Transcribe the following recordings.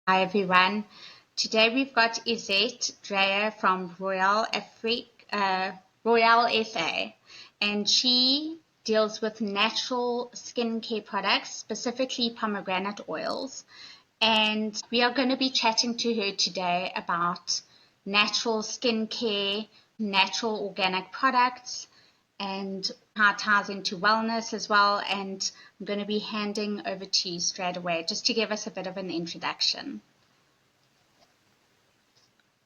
Hi everyone. Today we've got Izette Dreyer from Royale SA, and she deals with natural skincare products, specifically pomegranate oils. And we are going to be chatting to her today about natural skincare, natural organic products, and how it ties into wellness as well. And I'm going to be handing over to you straight away just to give us a bit of an introduction.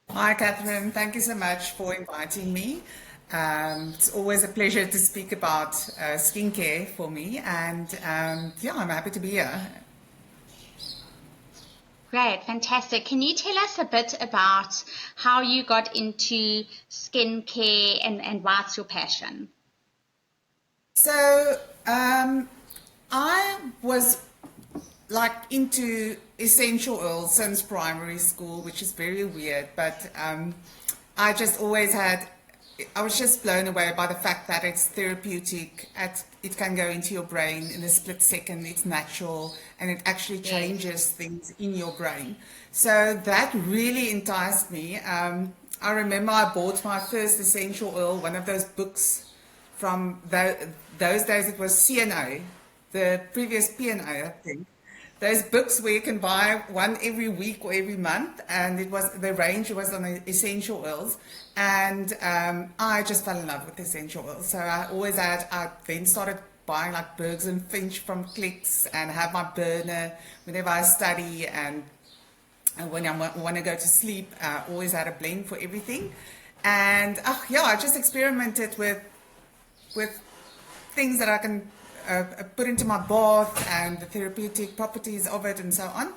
Hi, Catherine. Thank you so much for inviting me. It's always a pleasure to speak about skincare for me, and yeah, I'm happy to be here. Great, fantastic. Can you tell us a bit about how you got into skincare and why it's your passion? So, I was like into essential oils since primary school, which is very weird, but I just always had, I was just blown away by the fact that it's therapeutic, it can go into your brain in a split second, it's natural, and it actually Yes. changes things in your brain. So that really enticed me. I remember I bought my first essential oil, one of those books from those days. It was CNO, the previous PNO, I think. Those books where you can buy one every week or every month, and it was the range was on essential oils, and I just fell in love with essential oils. So I then started buying like Bergs and Finch from Clicks, and have my burner whenever I study, and when I want to go to sleep, always had a blend for everything. And yeah, I just experimented with things that I can put into my bath and the therapeutic properties of it and so on.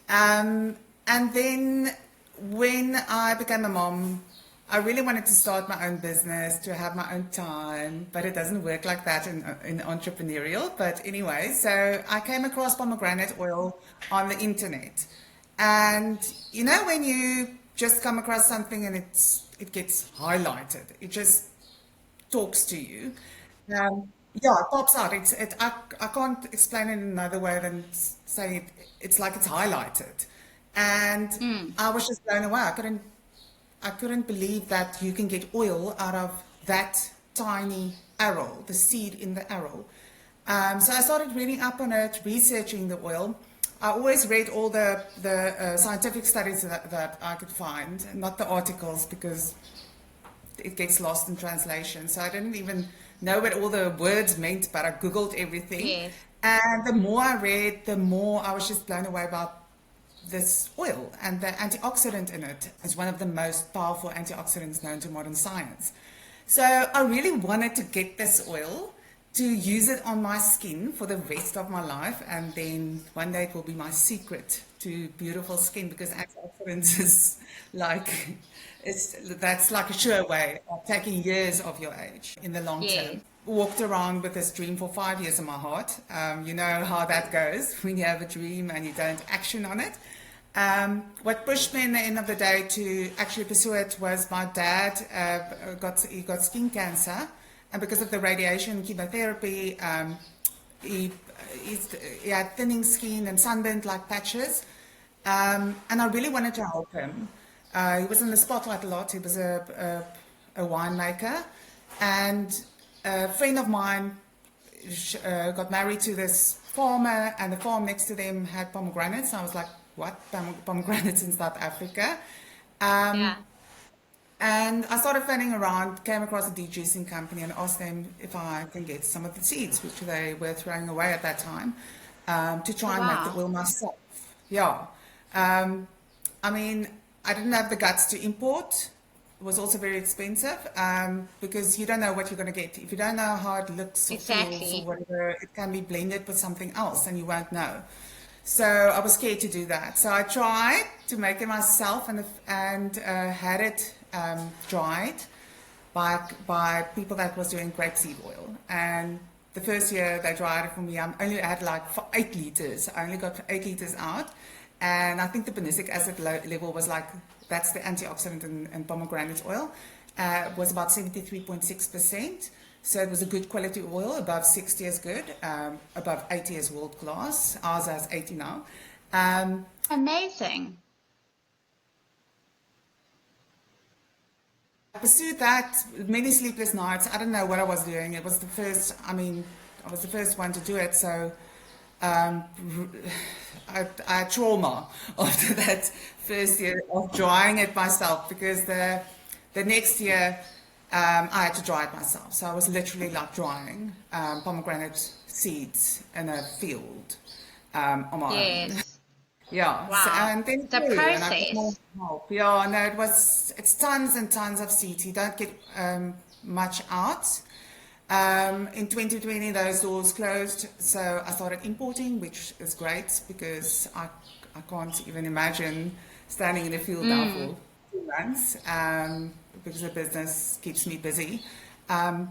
And then when I became a mom, I really wanted to start my own business, to have my own time, but it doesn't work like that in entrepreneurial. But anyway, so I came across pomegranate oil on the internet. And you know, when you just come across something and it gets highlighted, it just talks to you. Yeah, it pops out. I can't explain it in another way than say it's like it's highlighted. And Mm, I was just blown away. I couldn't believe that you can get oil out of that tiny arrow, the seed in the arrow. So I started reading up on it, researching the oil. I always read all the scientific studies that I could find, not the articles, because it gets lost in translation. So I didn't even know what all the words meant, but I Googled everything. yes. And the more I read, the more I was just blown away about this oil, and the antioxidant in it is one of the most powerful antioxidants known to modern science. So I really wanted to get this oil to use it on my skin for the rest of my life, and then one day it will be my secret to beautiful skin, because antioxidants is like that's like a sure way of taking years of your age in the long Yes. term. Walked around with this dream for 5 years in my heart. You know how that goes when you have a dream and you don't action on it. What pushed me in the end of the day to actually pursue it was my dad got skin cancer, and because of the radiation chemotherapy, he, he had thinning skin and sunburned like patches, and I really wanted to help him. He was in the spotlight a lot. He was a winemaker, and a friend of mine got married to this farmer, and the farm next to them had pomegranates. And I was like, what? Pomegranates in South Africa? Um, Yeah. and I started phoning around, came across a dejuicing company, and asked them if I can get some of the seeds, which they were throwing away at that time, to Oh, try and make the wow. oil myself. Yeah. Um, I mean, I didn't have the guts to import. It was also very expensive, because you don't know what you're going to get. If you don't know how it looks or feels or Exactly. whatever, it can be blended with something else and you won't know. So I was scared to do that. So I tried to make it myself, and had it dried by people that was doing grapeseed oil. And the first year they dried it for me, I only had like 8 liters. I only got 8 liters out, and I think the panisic acid level was like, that's the antioxidant in pomegranate oil, was about 73.6%. So it was a good quality oil. Above 60 is good. Above 80 is world class. Ours has 80 now. Um, Amazing. I pursued that many sleepless nights. I don't know what I was doing. It was the first, I mean, I was the first one to do it. So um, I had trauma after that first year of drying it myself because the next year I had to dry it myself. So I was literally like drying pomegranate seeds in a field on my own. Yes. Yeah, so, Wow. and then The grew, and I got more process. help. Yeah, no, it's tons and tons of seeds. You don't get much out. In 2020, those doors closed, so I started importing, which is great because I can't even imagine standing in the field now for 2 months because the business keeps me busy. Yeah,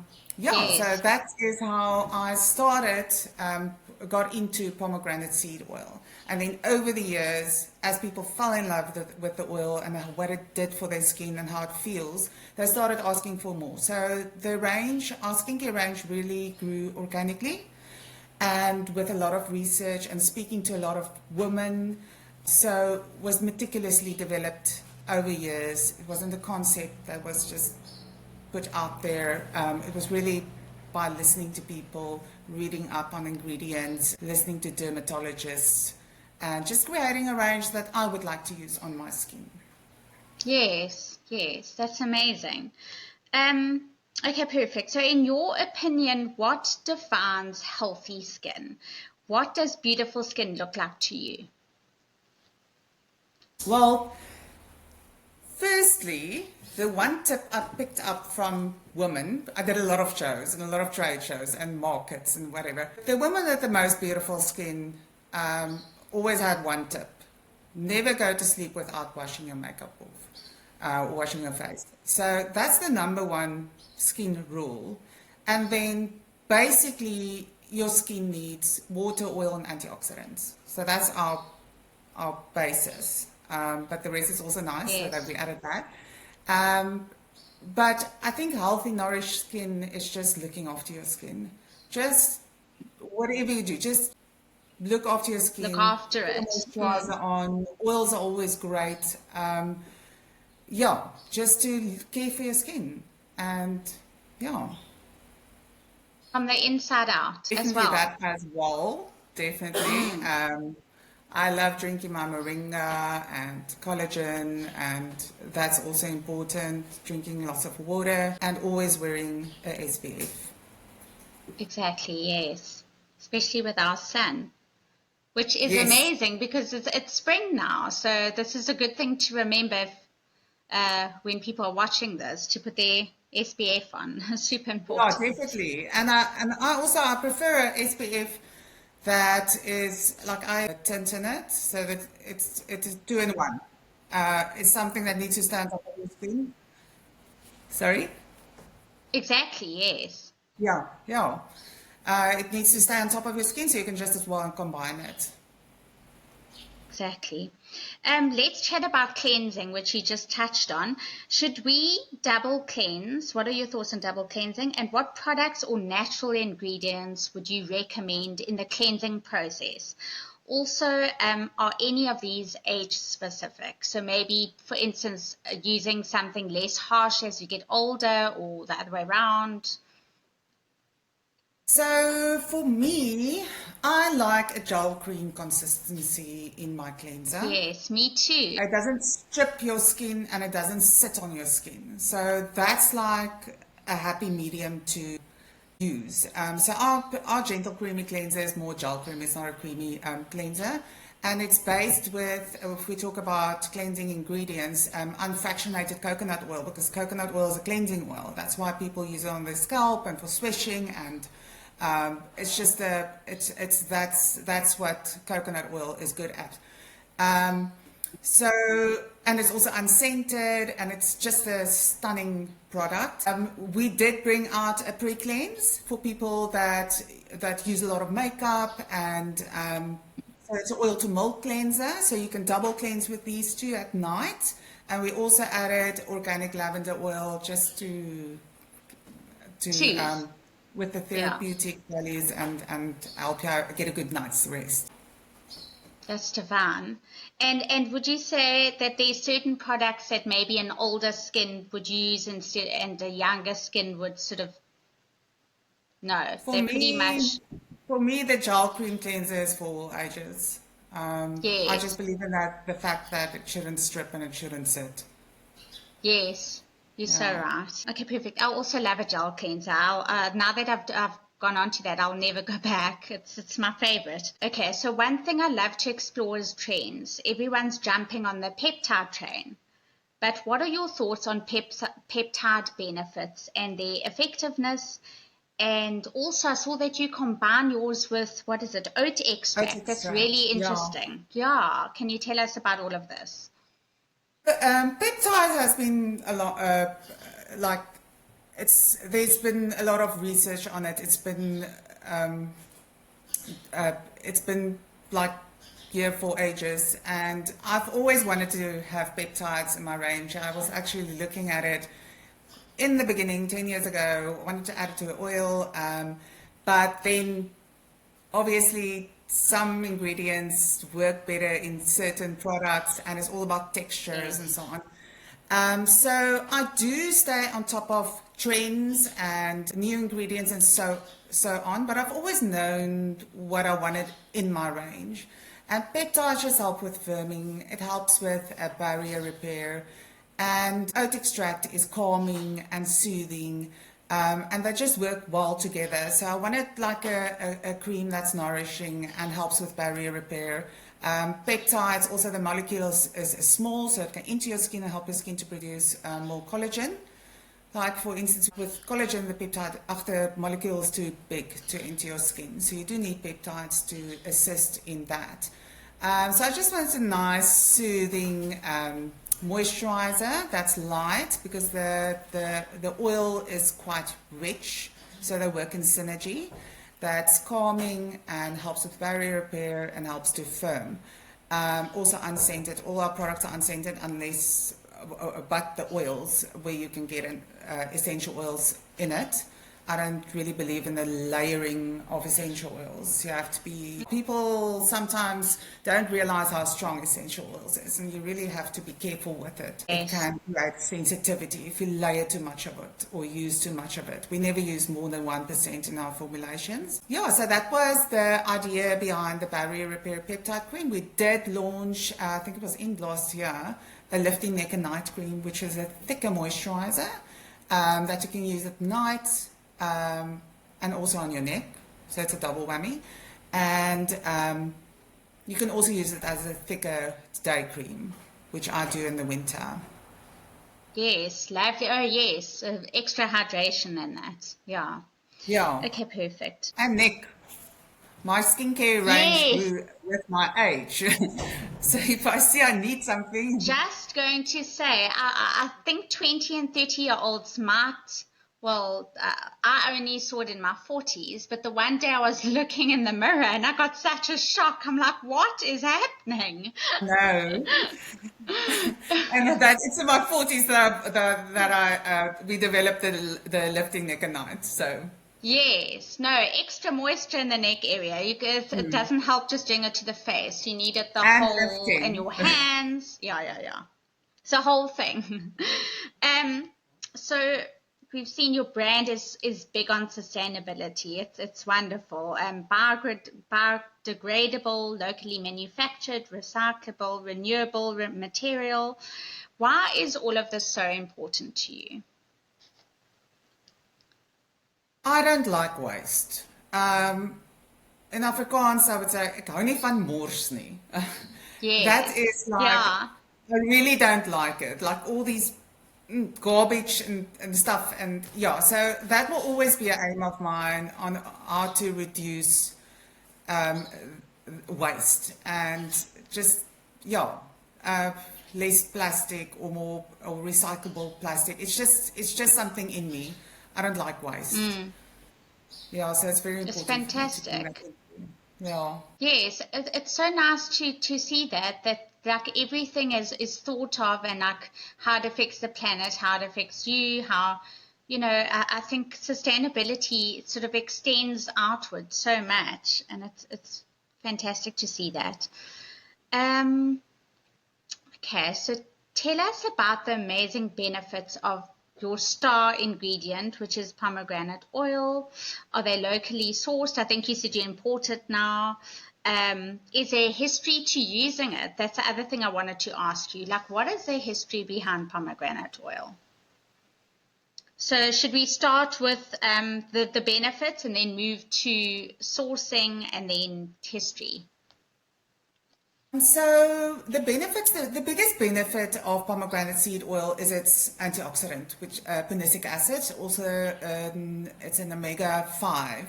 so Yes. that is how I started, got into pomegranate seed oil. And then over the years, as people fell in love with the oil and what it did for their skin and how it feels, they started asking for more. So the range, our skincare range really grew organically and with a lot of research and speaking to a lot of women. So was meticulously developed over years. It wasn't a concept that was just put out there. It was really by listening to people, reading up on ingredients, listening to dermatologists, and just creating a range that I would like to use on my skin. Yes. Yes. That's amazing. Um, okay, perfect. So in your opinion, what defines healthy skin? What does beautiful skin look like to you? Well, firstly, the one tip I picked up from women, I did a lot of shows and a lot of trade shows and markets and whatever. The women with the most beautiful skin always had one tip. Never go to sleep without washing your makeup off, or washing your face. So that's the number one skin rule. And then basically your skin needs water, oil, and antioxidants. So that's our basis. But the rest is also nice, so that Yes. we added that. Um, but I think healthy, nourished skin is just looking after your skin. Just whatever you do, just look after your Look skin. after Put a it. moisturizer on. Oils are always great. Yeah, just to care for your skin. And yeah, From the inside out as definitely well. that as well. Definitely. I love drinking my moringa and collagen, and that's also important. Drinking lots of water and always wearing a SPF. Exactly, yes. Especially with our sun, which is Yes. amazing because it's spring now. So this is a good thing to remember if, when people are watching this to put their SPF on. Super Yeah, important. definitely. And I also I prefer a SPF that is like I have a tint in it, so that it's two in one. It's something that needs to stand up on your skin. Sorry? Exactly, yes. Yeah, yeah. It needs to stay on top of your skin, so you can just as well combine it. Exactly. Let's chat about cleansing, which you just touched on. Should we double cleanse? What are your thoughts on double cleansing? And what products or natural ingredients would you recommend in the cleansing process? Also, are any of these age specific? So maybe, for instance, using something less harsh as you get older or the other way around. So for me, I like a gel cream consistency in my cleanser. Yes, me too. It doesn't strip your skin and it doesn't sit on your skin. So that's like a happy medium to use. So our gentle creamy cleanser is more gel cream. It's not a creamy cleanser. And it's based with, if we talk about cleansing ingredients, unfractionated coconut oil, because coconut oil is a cleansing oil. That's why people use it on their scalp and for swishing, and it's just that's what coconut oil is good at. Um, so, and it's also unscented, and it's just a stunning product. We did bring out a pre-cleanse for people that use a lot of makeup, and so it's an oil to milk cleanser, so you can double cleanse with these two at night. And we also added organic lavender oil just to Choose. with the Yeah. therapeutic values and help you get a good night's rest. That's divine. And would you say that there's certain products that maybe an older skin would use instead, and a younger skin would sort of no? For They're pretty me, much for me, the gel cream cleanser is for all ages. I just yes. believe in that the fact that it shouldn't strip and it shouldn't sit. Yes, you're so Yeah. right. Okay, perfect. I also love a gel cleanser. Now that I've gone on to that, I'll never go back. It's my favorite. Okay, so one thing I love to explore is trends. Everyone's jumping on the peptide train. But what are your thoughts on peptide benefits and their effectiveness? And also, I saw that you combine yours with, what is it, oat Oat extract. That's extract. really Yeah. interesting. Yeah, can you tell us about all of this? Peptide has been a lot, like there's been a lot of research on it. Um, it's been like here for ages, and I've always wanted to have peptides in my range. I was actually looking at it in the beginning, 10 years ago, wanted to add it to oil, but then obviously some ingredients work better in certain products, and it's all about textures and Yes. so on. So I do stay on top of trends and new ingredients and so on, but I've always known what I wanted in my range. And peptides just help with firming. It helps with a barrier repair, and oat extract is calming and soothing. And they just work well together. So I wanted like a cream that's nourishing and helps with barrier repair. Peptides, also the molecule is small, so it can into your skin and help your skin to produce more collagen. Like for instance, with collagen, the peptide after molecule is too big to enter your skin, so you do need peptides to assist in that. So I just wanted a nice, soothing moisturizer that's light because the oil is quite rich, so they work in synergy. That's calming and helps with barrier repair and helps to firm. Also unscented. All our products are unscented unless, but the oils where you can get essential oils in it. I don't really believe in the layering of essential oils. You have to be, people sometimes don't realize how strong essential oils is, and you really have to be careful with it. It Yes. can create sensitivity if you layer too much of it or use too much of it. We never use more than 1% in our formulations. Yeah, so that was the idea behind the Barrier Repair Peptide Cream. We did launch, I think it was in last year, a lifting neck and night cream, which is a thicker moisturizer that you can use at night and also on your neck, so it's a double whammy. And you can also use it as a thicker day cream, which I do in the winter. Yes, lovely. Oh, yes, extra hydration in that. Yeah. Yeah, Okay, perfect. and neck. My skincare range Yes, grew with my age. So if I see I need something, just going to say, I think 20 and 30-year-olds might, well, I only saw it in my 40s, but the one day I was looking in the mirror and I got such a shock. I'm like, what is happening? no. And that it's in my 40s that we developed the lifting neck and night. So. Yes, no, extra moisture in the neck area. It doesn't help just doing it to the face. You need it the And whole in lifting. your hands. Yeah, yeah, yeah. It's a whole thing. Um, so we've seen your brand is big on sustainability. It's wonderful. Biodegradable, locally manufactured, recyclable, renewable material. Why is all of this so important to you? I don't like waste. In Afrikaans, I would say, ek hou nie van mors nie. That Yes. is like, Yeah. I really don't like it. Like all these garbage and stuff. And yeah, so that will always be an aim of mine on how to reduce um, waste and just, yeah, uh, less plastic or more or recyclable plastic. It's just something in me. I don't like waste. Yeah, so it's very It's important for me to bring that fantastic. in. Yeah. Yes, it's so nice to see that like everything is thought of and like how it affects the planet, how it affects you, how I think sustainability sort of extends outward so much, and it's fantastic to see that. Um, okay, so tell us about the amazing benefits of your star ingredient, which is pomegranate oil. Are they locally sourced? I think you said you import it now. Is there a history to using it? That's the other thing I wanted to ask you. Like, what is the history behind pomegranate oil? So should we start with the benefits and then move to sourcing and then history? So the benefits, the biggest benefit of pomegranate seed oil is its antioxidant, which panisic acid. Also, it's an omega-5,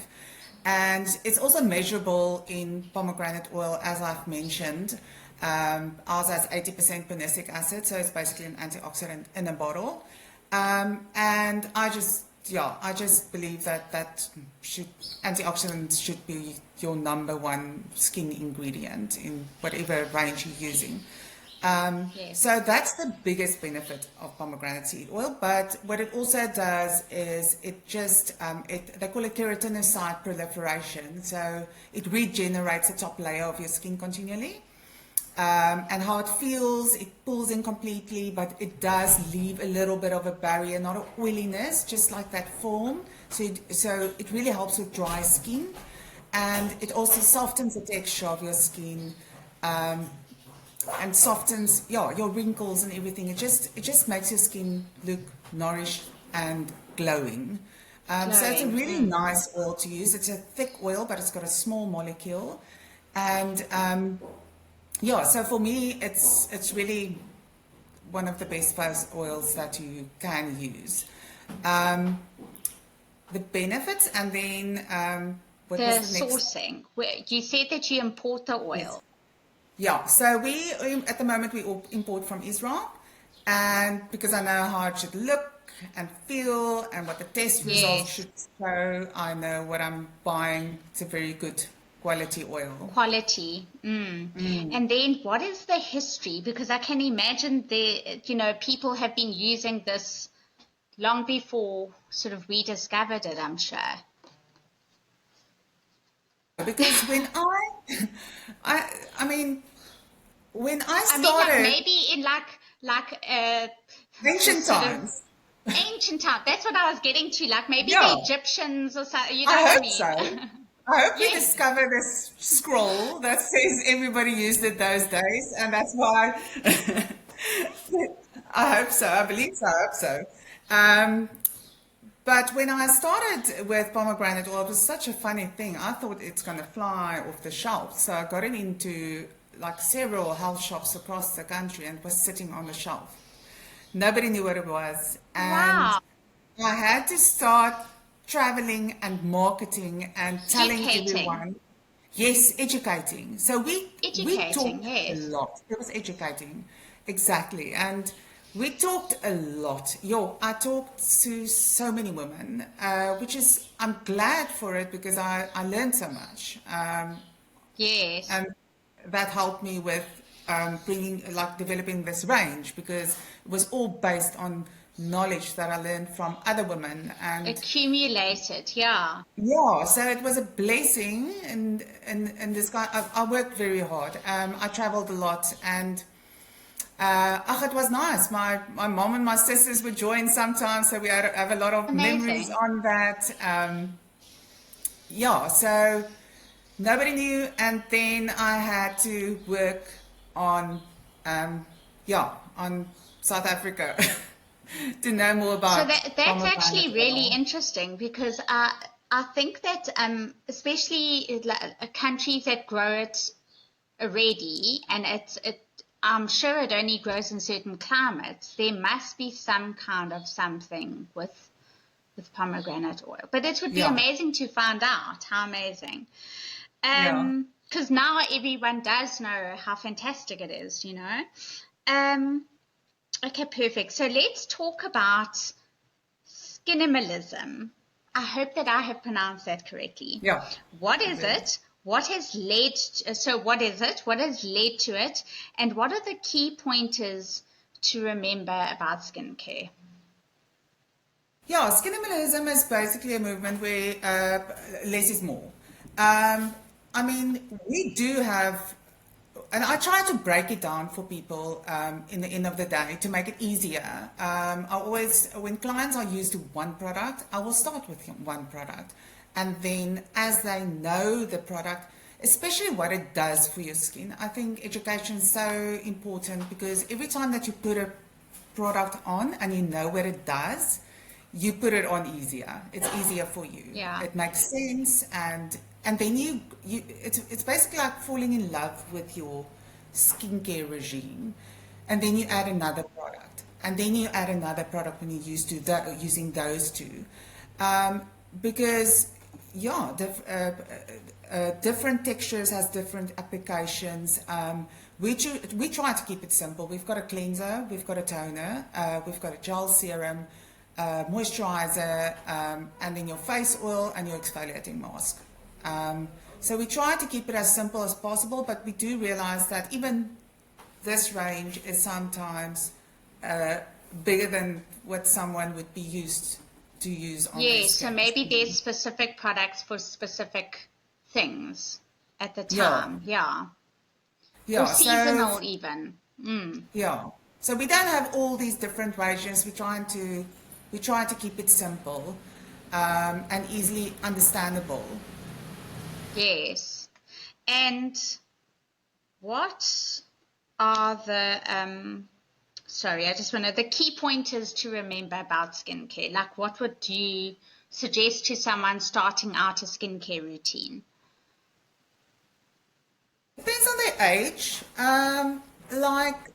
and it's also measurable in pomegranate oil, as I've mentioned. Ours has 80% panisic acid, so it's basically an antioxidant in a bottle. And I just believe that antioxidants should be your number one skin ingredient in whatever range you're using. Yes. So that's the biggest benefit of pomegranate seed oil. But what it also does is they call it keratinocyte proliferation. So it regenerates the top layer of your skin continually. And how it feels, it pulls in completely, but it does leave a little bit of a barrier, not an oiliness, just like that foam. So it really helps with dry skin, and it also softens the texture of your skin, and softens your wrinkles and everything. It just makes your skin look nourished and glowing. So it's a really nice oil to use. It's a thick oil, but it's got a small molecule, and so for me, it's really one of the best face oils that you can use. The benefits, and then what The was the next? sourcing. You said that you import the Yes. oil. Yeah, so we at the moment we all import from Israel, and because I know how it should look and feel and what the test results Yes. should show, I know what I'm buying. It's a very good quality oil. Quality. And then what is the history? Because I can imagine people have been using this long before sort of we discovered it, I'm sure. Because when I mean, when I I mean, like started maybe in the ancient sort of times, ancient time. That's what I was getting to. Like maybe yeah, the Egyptians or something. You know I what I hope mean? so. I hope we Yes. discover this scroll that says everybody used it those days, and that's why I hope so. I believe so. I hope so. Um, but when I started with pomegranate oil, it was such a funny thing. I thought it's going to fly off the shelf. So I got it into like several health shops across the country and it was sitting on the shelf. Nobody knew what it was. And Wow. I had to start traveling and marketing and telling Educating. everyone. Yes, educating. So we Educating, talked a yes. lot. It was educating, exactly, and we talked a lot. I talked to so many women, which is I'm glad for it because I learned so much, Yes. and that helped me with developing this range because it was all based on knowledge that I learned from other women and Accumulated, yeah. yeah, so it was a blessing, and this guy. I worked very hard. I traveled a lot, and it was nice. My mom and my sisters would join sometimes, so we have a lot of memories Amazing. on that. So nobody knew, and then I had to work on, on South Africa to know more So about that's pomegranate actually really oil. interesting because I think that especially countries that grow it already, and I'm sure it only grows in certain climates. There must be some kind of something with pomegranate oil. But it would be Yeah, amazing to find out. How amazing! yeah. Because now everyone does know how fantastic it is. Um, okay, perfect. So let's talk about skinimalism. I hope that I have pronounced that correctly. Yeah, What you is did. it? What has led, so what is it? What has led to it? And what are the key pointers to remember about skincare? Yeah, skinimalism is basically a movement where less is more. I mean, we do have and I try to break it down for people in the end of the day to make it easier. I always, when clients are used to one product, I will start with one product. And then as they know the product, especially what it does for your skin, I think education is so important, because every time that you put a product on and you know what it does, you put it on easier. It's easier for you. Yeah. It makes sense, and then you it's basically like falling in love with your skincare regime, and then you add another product, and then you add another product when you're used to using those two, because yeah, different textures has different applications. We try to keep it simple. We've got a cleanser, we've got a toner, we've got a gel serum, moisturizer, and then your face oil and your exfoliating mask. So we try to keep it as simple as possible, but we do realize that even this range is sometimes bigger than what someone would be used to use on their Yes, so skin. maybe there's specific products for specific things at the time. Yeah. Yeah, Or so seasonal even. yeah. So we don't have all these different ranges. We try to keep it simple and easily understandable. Yes. And what are the sorry, I just want to, the key pointers to remember about skincare? Like, what would you suggest to someone starting out a skincare routine? Depends on their age. Like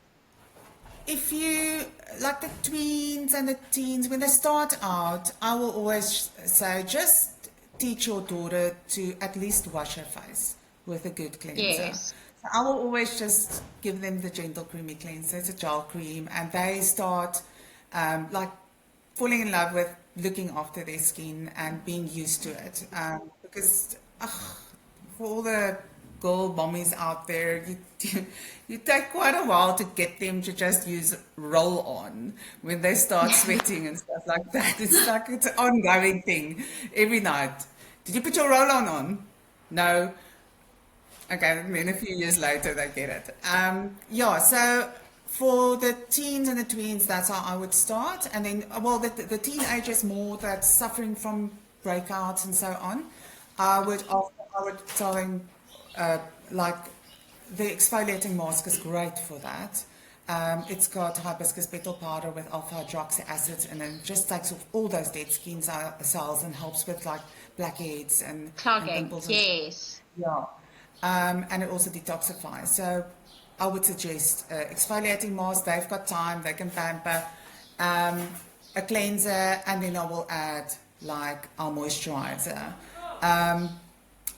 if you like the tweens and the teens, when they start out, I will always say just teach your daughter to at least wash her face with a good cleanser. Yes. So I will always just give them the gentle creamy cleanser. It's a gel cream, and they start like falling in love with looking after their skin and being used to it. Because for all the girl mommies out there, you take quite a while to get them to just use roll on when they start sweating and stuff like that. It's like it's an ongoing thing every night. Did you put your roll on? No. Okay, and then a few years later they get it. Yeah, so for the teens and the tweens, that's how I would start. And then, well, the teenagers more that's suffering from breakouts and so on, I would tell them, like, the exfoliating mask is great for that. It's got hibiscus petal powder with alpha hydroxy acids, and then just takes off all those dead skin cells and helps with like blackheads and Clogging, pimples. yes. Yeah. And it also detoxifies. So I would suggest exfoliating mask. They've got time, they can pamper, a cleanser, and then I will add like our moisturizer.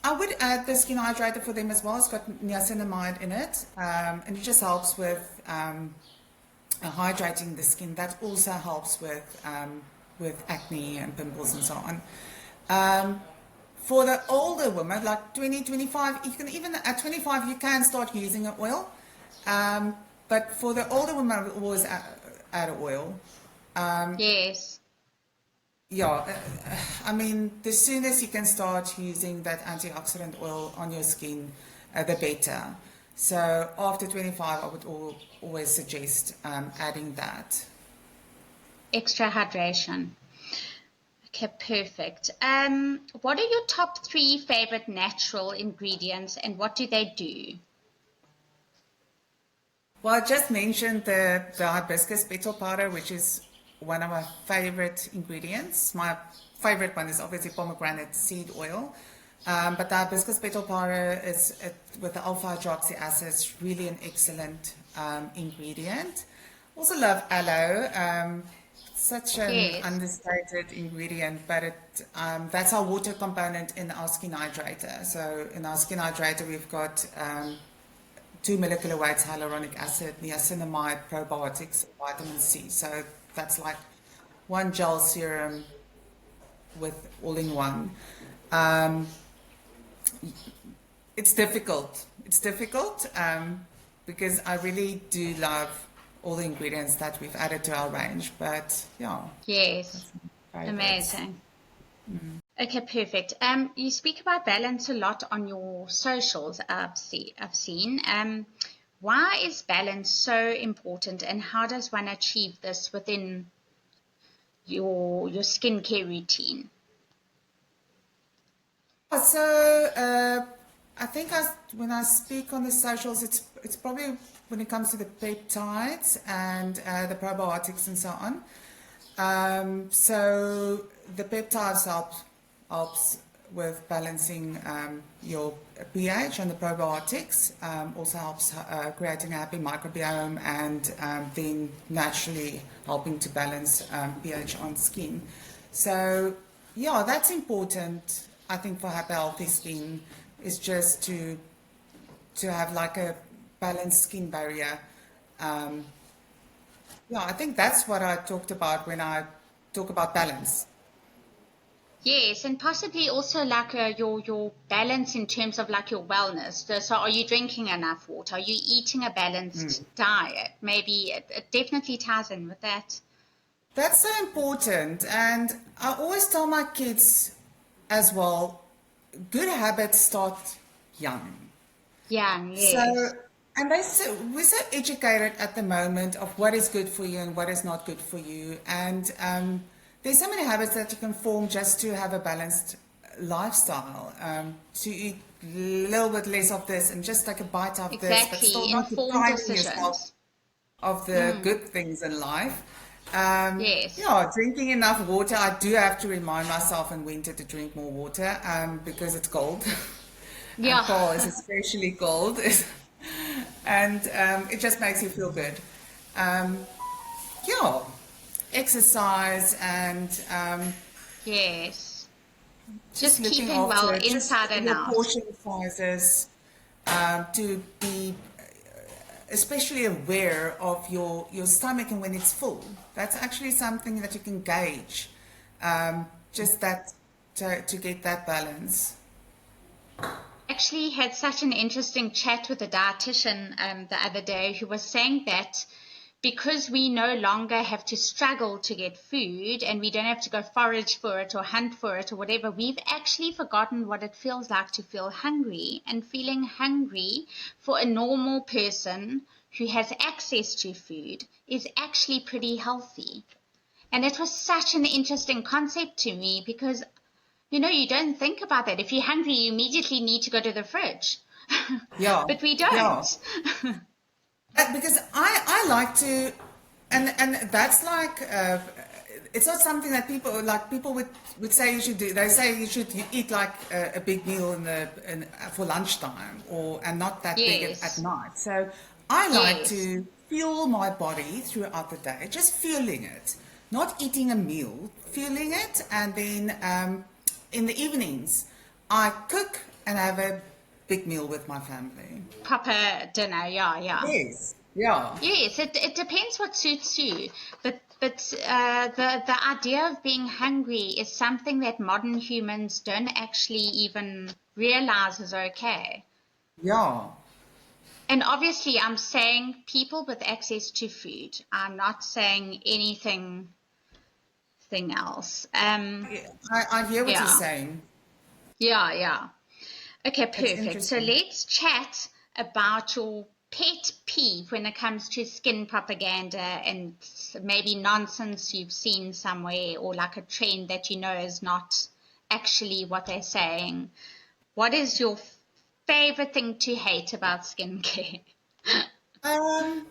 I would add the skin hydrator for them as well. It's got niacinamide in it, and it just helps with hydrating the skin. That also helps with acne and pimples and so on. For the older women, like 20, 25, you can even at 25 you can start using an oil. But for the older women, I would always add oil. Yes. Yeah, I mean, the soonest you can start using that antioxidant oil on your skin, the better. So after 25, I would always suggest adding that. Extra hydration. Okay, perfect. What are your top 3 favorite natural ingredients, and what do they do? Well, I just mentioned the hibiscus petal powder, which is one of my favorite ingredients. My favorite one is obviously pomegranate seed oil. But the hibiscus petal powder is, with the alpha hydroxy acids, really an excellent ingredient. Also love aloe. Such an Yes. understated ingredient, but that's our water component in our skin hydrator. So in our skin hydrator, we've got 2 molecular weights hyaluronic acid, niacinamide, probiotics, and vitamin C. So that's like one gel serum with all in one. It's difficult. It's difficult because I really do love all the ingredients that we've added to our range, but yeah. Yes. Favorites. Amazing. Okay, perfect. You speak about balance a lot on your socials, I've seen. Why is balance so important, and how does one achieve this within your skincare routine? So I think when I speak on the socials, it's probably when it comes to the peptides and the probiotics and so on. So the peptides helps with balancing your pH, and the probiotics also helps creating a happy microbiome, and then naturally helping to balance pH on skin. So yeah, that's important. I think for happy healthy skin is just to have like a balanced skin barrier. Um, yeah, I think that's what I talked about when I talk about balance. Yes, and possibly also like your balance in terms of like your wellness. So are you drinking enough water? Are you eating a balanced diet? Maybe it definitely ties in with that. That's so important. And I always tell my kids as well, good habits start young. Yeah, So, yes. and we're so educated at the moment of what is good for you and what is not good for you. And there's so many habits that you can form just to have a balanced lifestyle, to eat a little bit less of this and just take a bite of this, but still Exactly. not Informed depriving yourself decisions. of the good things in life. Yes. Yeah, drinking enough water. I do have to remind myself in winter to drink more water because it's cold. And Yeah. Paarl is especially cold. And it just makes you feel good. Um, yeah, exercise and Yes. just Just looking keeping well after just inside and your out. portion sizes, to be especially aware of your stomach and when it's full. That's actually something that you can gauge. Just that to get that balance. Actually had such an interesting chat with a dietitian the other day who was saying that because we no longer have to struggle to get food and we don't have to go forage for it or hunt for it or whatever, we've actually forgotten what it feels like to feel hungry. And feeling hungry for a normal person who has access to food is actually pretty healthy. And it was such an interesting concept to me because you don't think about that. If you're hungry, you immediately need to go to the fridge. Yeah, But we yeah. don't. Because I like to, and that's like, it's not something that people would say you should do. They say you eat like a big meal for lunchtime, and not that big at Yes. night. So I like Yes. to fuel my body throughout the day, just feeling it, not eating a meal, feeling it, and then in the evenings I cook and have a big meal with my family. Proper dinner. Yeah, yeah. Yes. Yeah. Yes, it depends what suits you. But the idea of being hungry is something that modern humans don't actually even realize is okay. Yeah. And obviously, I'm saying people with access to food. I'm not saying anything thing else. I hear what you're Yeah, saying. yeah, yeah. Okay, It's perfect. So interesting. let's chat about your pet peeve when it comes to skin propaganda and maybe nonsense you've seen somewhere or like a trend that you know is not actually what they're saying. What is your favorite thing to hate about skincare? Um,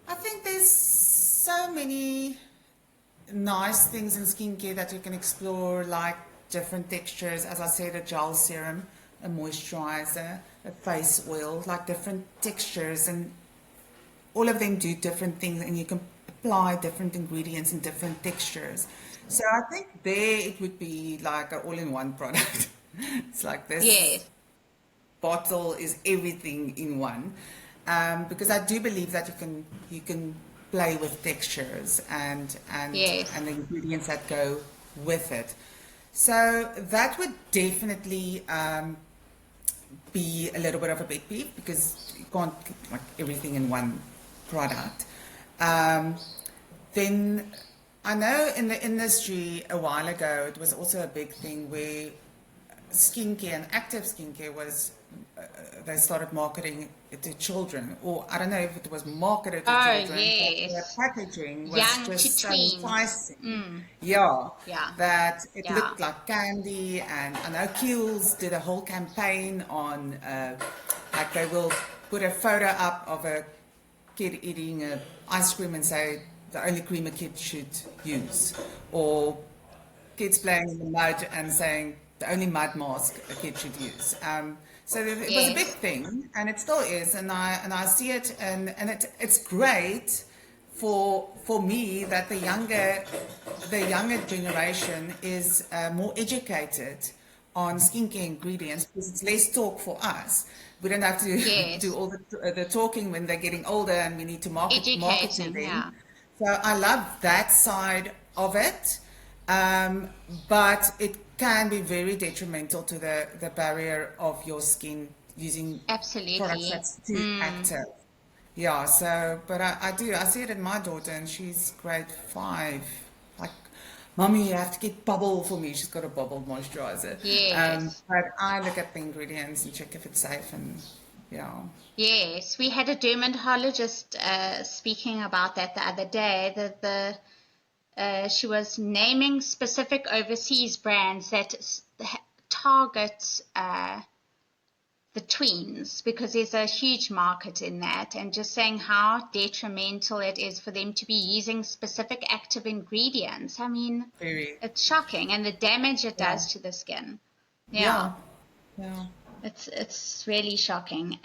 I think there's so many nice things in skincare that you can explore, like different textures. As I said, a gel serum, a moisturizer, a face oil, like different textures, and all of them do different things, and you can apply different ingredients and different textures. So I think there it would be like an all-in-one product. It's like this Yes, bottle is everything in one, because I do believe that you can play with textures yes, and the ingredients that go with it. So that would definitely be a little bit of a pet peeve because you can't put like everything in one product. Um, then I know in the industry a while ago, it was also a big thing where skincare and active skincare was, they started marketing it to children, or I don't know if it was marketed to Oh, children, but the yes. packaging was Young to just so tweens. enticing. Mm, Yeah, yeah, that it yeah. looked like candy, and I know Kiehl's did a whole campaign on, like they will put a photo up of a kid eating ice cream and say the only cream a kid should use, or kids playing in the mud and saying the only mud mask a kid should use. So it was a big Yes. thing, and it still is, and I see it, and it's great for me that the younger generation is more educated on skincare ingredients, because it's less talk for us. We don't have to do Yes. all the talking when they're getting older, and we need to market to Educating, them. yeah. So I love that side of it, um, but it can be very detrimental to the barrier of your skin using products Absolutely. that's too Mm. active. Yeah, so, but I see it in my daughter, and she's grade 5. Like, Mommy, you have to get bubble for me. She's got a bubble moisturizer. Yes. But I look at the ingredients and check if it's safe, and yeah. Yes. We had a dermatologist speaking about that the other day. She was naming specific overseas brands that target the tweens, because there's a huge market in that, and just saying how detrimental it is for them to be using specific active ingredients. I mean, Very. it's shocking, and the damage it Yeah. does to the skin. Yeah, Yeah. Yeah. it's really shocking.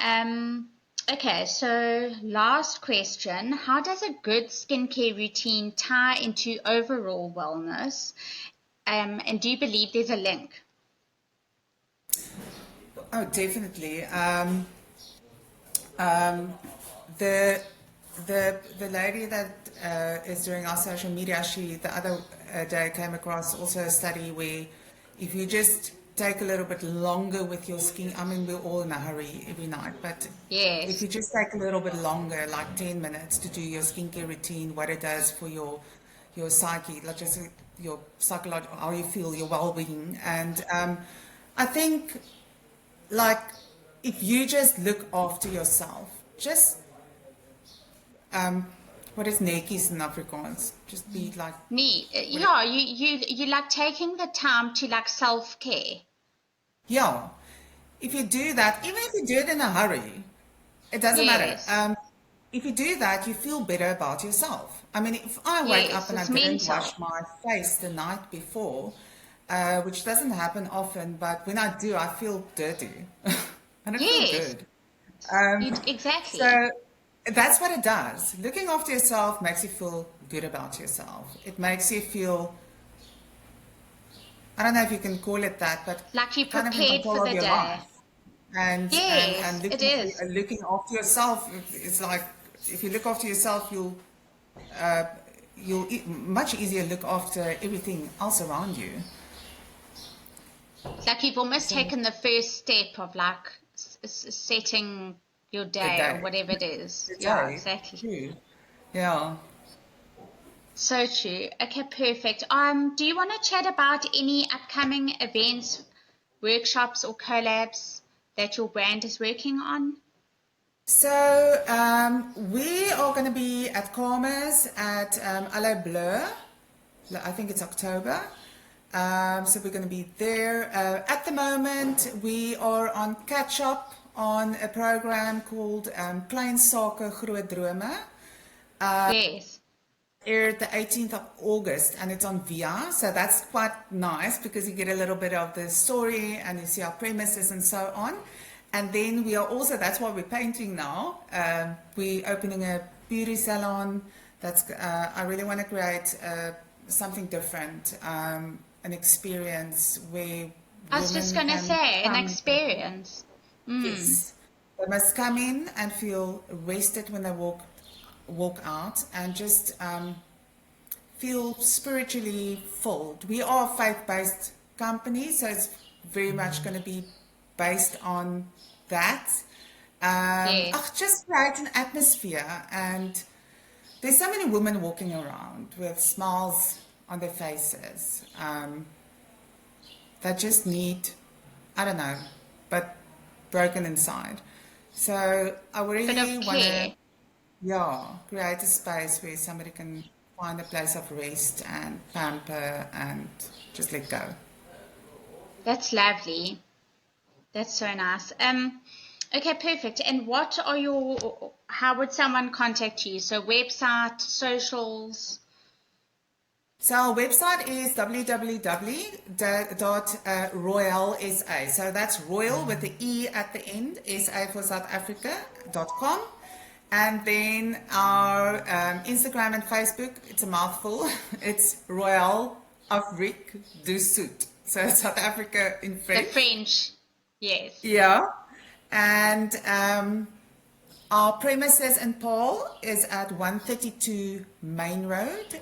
Okay, so last question. How does a good skincare routine tie into overall wellness? And do you believe there's a link? Oh, definitely. The the lady that is doing our social media, she the other day came across also a study where if you just take a little bit longer with your skin, I mean, we're all in a hurry every night, but if Yes. you just take a little bit longer, like 10 minutes to do your skincare routine, what it does for your psyche, like just your psychological, how you feel, your well-being. And I think, like, if you just look after yourself, just what is netjies in Afrikaans? Just be like, Neat. what Yeah, you like taking the time to like self-care. yeah. If you do that, even if you do it in a hurry, it doesn't matter. Yes. If you do that, you feel better about yourself. I mean, if I wake up Yes, and I it's didn't mental. wash my face the night before, which doesn't happen often, but when I do, I feel dirty. I don't feel Yes. good. Um, Exactly. so that's what it does. Looking after yourself makes you feel good about yourself. It makes you feel, I don't know if you can call it that, but Like you're kind of in prepared for control of the your day. life. And Yes, it is. looking after yourself, it's like if you look after yourself, uh, much easier look after everything else around you. It's like you've almost So taken the first step of like setting your the day or day, whatever it is. the Yeah, day, exactly. true. Yeah. So true. Okay, perfect. Do you want to chat about any upcoming events, workshops, or collabs that your brand is working on? So we are going to be at Karma's at Aloe Bleu. I think it's October. So we're going to be there. At the moment, we are on catch up on a program called Klein Sake Groot Drome. Yes. Aired the 18th of August, and it's on VR, so that's quite nice because you get a little bit of the story and you see our premises and so on. And then we are also, that's why we're painting now. We're opening a beauty salon. That's I really want to create something different, an experience where I was just women going to can say, an come. experience. Mm. Yes, they must come in and feel rested when they walk out, and just feel spiritually filled. We are a faith-based company, so it's very much going to be based on that. Yes. Just create an atmosphere and there's so many women walking around with smiles on their faces that just need, I don't know, but broken inside. So I Bit really of want to, care. yeah, create a space where somebody can find a place of rest and pamper and just let go. That's lovely. That's so nice. Okay, perfect. And what are how would someone contact you? So website, socials. So our website is www.royalesa. So that's royal with the E at the end, SA for South Africa.com. And then our Instagram and Facebook, it's a mouthful. It's Royal Afrique du Sud. So South Africa in The French. French. Yes. Yeah. And our premises in Paarl is at 132 Main Road.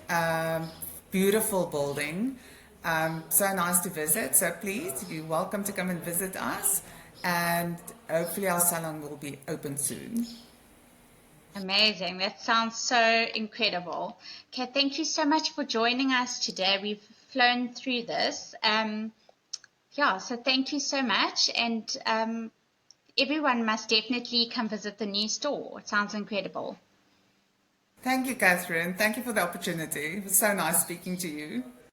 Beautiful building. So nice to visit. So please, you're welcome to come and visit us. And hopefully our salon will be open soon. Amazing. That sounds so incredible. Okay, thank you so much for joining us today. We've flown through this. Yeah, so thank you so much. And everyone must definitely come visit the new store. It sounds incredible. Thank you, Catherine. Thank you for the opportunity. It was so nice speaking to you.